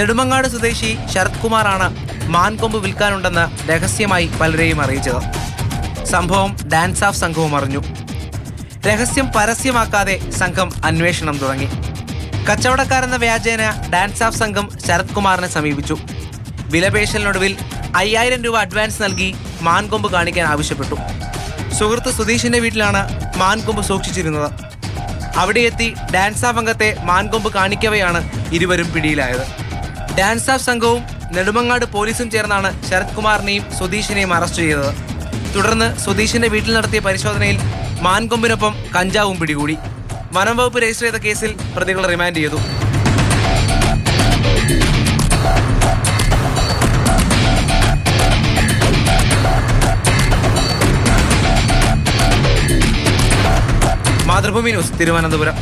നെടുമങ്ങാട് സ്വദേശി ശരത് കുമാറാണ് മാൻകൊമ്പ് വിൽക്കാനുണ്ടെന്ന് രഹസ്യമായി പലരെയും അറിയിച്ചത്. സംഭവം ഡാൻസ് ഓഫ് സംഘവും അറിഞ്ഞു. രഹസ്യം പരസ്യമാക്കാതെ സംഘം അന്വേഷണം തുടങ്ങി. കച്ചവടക്കാരെന്ന വ്യാജേന ഡാൻസ് ഓഫ് സംഘം ശരത് കുമാറിനെ സമീപിച്ചു. വിലപേശലിനൊടുവിൽ 5000 രൂപ അഡ്വാൻസ് നൽകി മാൻകൊമ്പ് കാണിക്കാൻ ആവശ്യപ്പെട്ടു. സുഹൃത്ത് സുധീഷിന്റെ വീട്ടിലാണ് മാൻകൊമ്പ് സൂക്ഷിച്ചിരുന്നത്. അവിടെ എത്തി ഡാൻസ് ഓഫ് അംഗത്തെ മാൻകൊമ്പ് കാണിക്കവെയാണ് ഇരുവരും പിടിയിലായത്. ഡാൻസ് ഓഫ് സംഘവും നെടുമങ്ങാട് പോലീസും ചേർന്നാണ് ശരത് കുമാറിനെയും സുധീഷിനെയും അറസ്റ്റ് ചെയ്തത്. തുടർന്ന് സുധീഷിന്റെ വീട്ടിൽ നടത്തിയ പരിശോധനയിൽ മാൻകൊമ്പിനൊപ്പം കഞ്ചാവും പിടികൂടി. വനം വകുപ്പ് രജിസ്റ്റർ ചെയ്ത കേസിൽ പ്രതികളെ റിമാൻഡ് ചെയ്തു. മാതൃഭൂമി ന്യൂസ്, തിരുവനന്തപുരം.